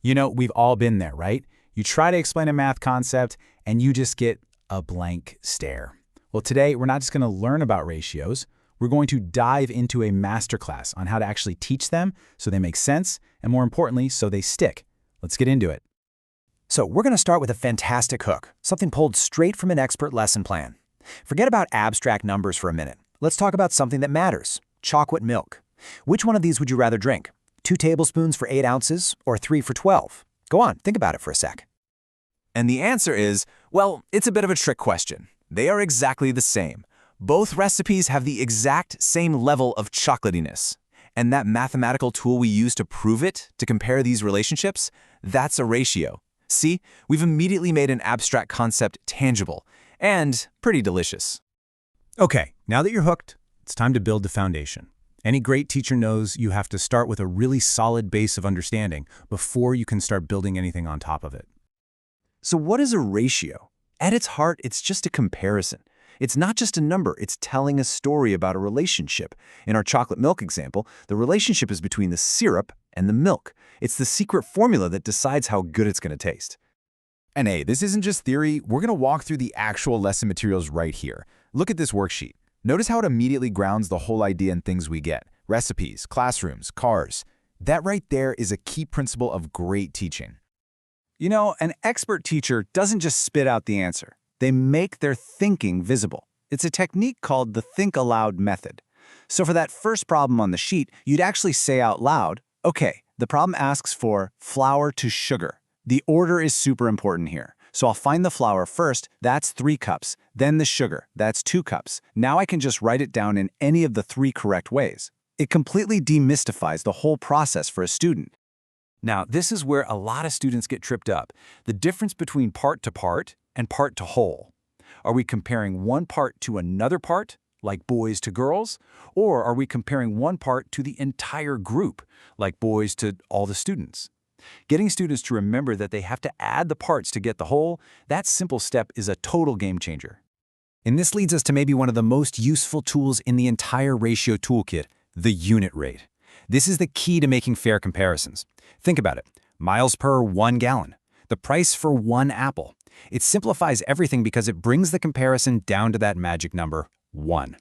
We've all been there, right? You try to explain a math concept, and you just get a blank stare. Well, today, we're not just going to learn about ratios. We're going to dive into a masterclass on how to actually teach them so they make sense, and more importantly, so they stick. Let's get into it. So we're going to start with a fantastic hook, something pulled straight from an expert lesson plan. Forget about abstract numbers for a minute. Let's talk about something that matters: chocolate milk. Which one of these would you rather drink? 2 tablespoons for 8 ounces or 3 for 12? Go on, think about it for a sec. And the answer is, well, it's a bit of a trick question. They are exactly the same. Both recipes have the exact same level of chocolatiness. And that mathematical tool we use to prove it, to compare these relationships, that's a ratio. See, we've immediately made an abstract concept tangible and pretty delicious. Okay, now that you're hooked, it's time to build the foundation. Any great teacher knows you have to start with a really solid base of understanding before you can start building anything on top of it. So what is a ratio? At its heart, it's just a comparison. It's not just a number, it's telling a story about a relationship. In our chocolate milk example, the relationship is between the syrup and the milk. It's the secret formula that decides how good it's going to taste. And hey, this isn't just theory. We're going to walk through the actual lesson materials right here. Look at this worksheet. Notice how it immediately grounds the whole idea in things we get: recipes, classrooms, cars. That right there is a key principle of great teaching. An expert teacher doesn't just spit out the answer. They make their thinking visible. It's a technique called the think aloud method. So for that first problem on the sheet, you'd actually say out loud, okay, the problem asks for flour to sugar. The order is super important here. So I'll find the flour first, that's 3 cups, then the sugar, that's 2 cups. Now I can just write it down in any of the 3 correct ways. It completely demystifies the whole process for a student. Now, this is where a lot of students get tripped up: the difference between part to part and part to whole. Are we comparing one part to another part, like boys to girls? Or are we comparing one part to the entire group, like boys to all the students? Getting students to remember that they have to add the parts to get the whole, that simple step is a total game changer. And this leads us to maybe one of the most useful tools in the entire ratio toolkit: the unit rate. This is the key to making fair comparisons. Think about it: miles per 1 gallon, the price for 1 apple. It simplifies everything because it brings the comparison down to that magic number, 1.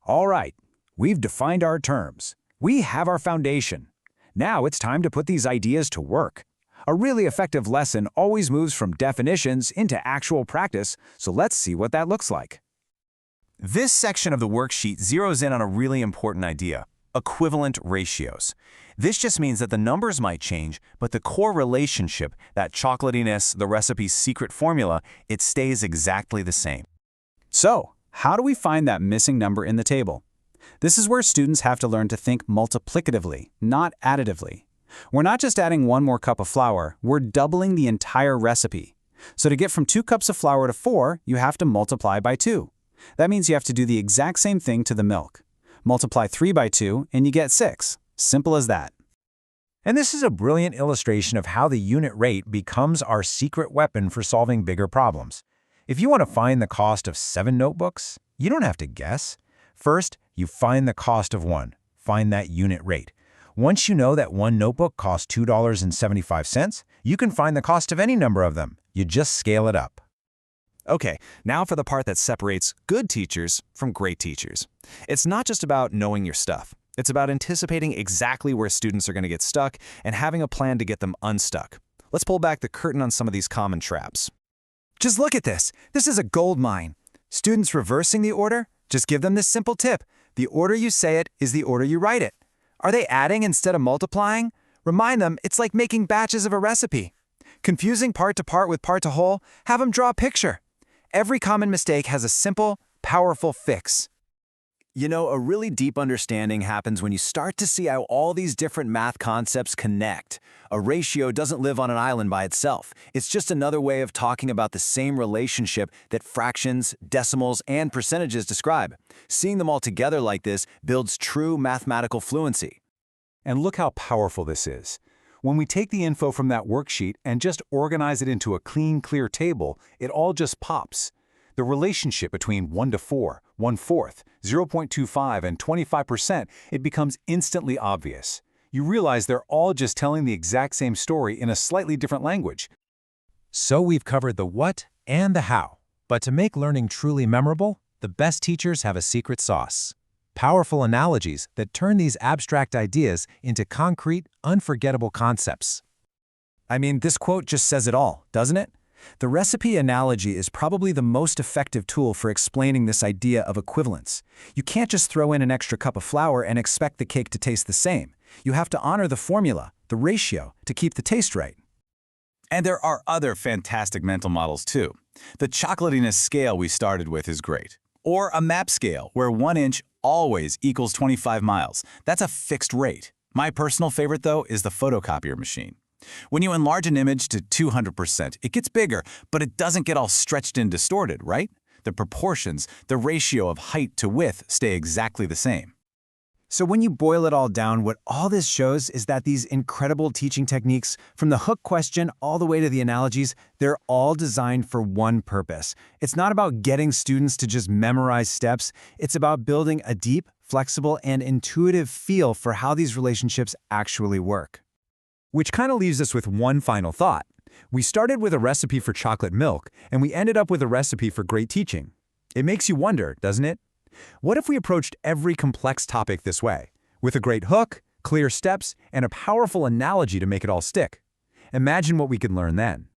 All right, we've defined our terms. We have our foundation. Now it's time to put these ideas to work. A really effective lesson always moves from definitions into actual practice, so let's see what that looks like. This section of the worksheet zeroes in on a really important idea: equivalent ratios. This just means that the numbers might change, but the core relationship, that chocolatiness, the recipe's secret formula, it stays exactly the same. So, how do we find that missing number in the table? This is where students have to learn to think multiplicatively, not additively. We're not just adding 1 more cup of flour, we're doubling the entire recipe. So to get from 2 cups of flour to 4, you have to multiply by 2. That means you have to do the exact same thing to the milk. Multiply 3 by 2, and you get 6. Simple as that. And this is a brilliant illustration of how the unit rate becomes our secret weapon for solving bigger problems. If you want to find the cost of 7 notebooks, you don't have to guess. First, you find the cost of 1. Find that unit rate. Once you know that 1 notebook costs $2.75, you can find the cost of any number of them. You just scale it up. Okay, now for the part that separates good teachers from great teachers. It's not just about knowing your stuff. It's about anticipating exactly where students are going to get stuck and having a plan to get them unstuck. Let's pull back the curtain on some of these common traps. Just look at this. This is a gold mine. Students reversing the order? Just give them this simple tip: the order you say it is the order you write it. Are they adding instead of multiplying? Remind them it's like making batches of a recipe. Confusing part to part with part to whole? Have them draw a picture. Every common mistake has a simple, powerful fix. A really deep understanding happens when you start to see how all these different math concepts connect. A ratio doesn't live on an island by itself. It's just another way of talking about the same relationship that fractions, decimals, and percentages describe. Seeing them all together like this builds true mathematical fluency. And look how powerful this is. When we take the info from that worksheet and just organize it into a clean, clear table, it all just pops. The relationship between 1 to 4, 1/4, 0.25, and 25%, it becomes instantly obvious. You realize they're all just telling the exact same story in a slightly different language. So we've covered the what and the how. But to make learning truly memorable, the best teachers have a secret sauce. Powerful analogies that turn these abstract ideas into concrete, unforgettable concepts. I mean, this quote just says it all, doesn't it? The recipe analogy is probably the most effective tool for explaining this idea of equivalence. You can't just throw in an extra cup of flour and expect the cake to taste the same. You have to honor the formula, the ratio, to keep the taste right. And there are other fantastic mental models too. The chocolatiness scale we started with is great. Or a map scale, where 1 inch always equals 25 miles. That's a fixed rate. My personal favorite, though, is the photocopier machine. When you enlarge an image to 200%, it gets bigger, but it doesn't get all stretched and distorted, right? The proportions, the ratio of height to width stay exactly the same. So when you boil it all down, what all this shows is that these incredible teaching techniques, from the hook question all the way to the analogies, they're all designed for one purpose. It's not about getting students to just memorize steps. It's about building a deep, flexible, and intuitive feel for how these relationships actually work. Which kind of leaves us with one final thought. We started with a recipe for chocolate milk, and we ended up with a recipe for great teaching. It makes you wonder, doesn't it? What if we approached every complex topic this way, with a great hook, clear steps, and a powerful analogy to make it all stick? Imagine what we could learn then.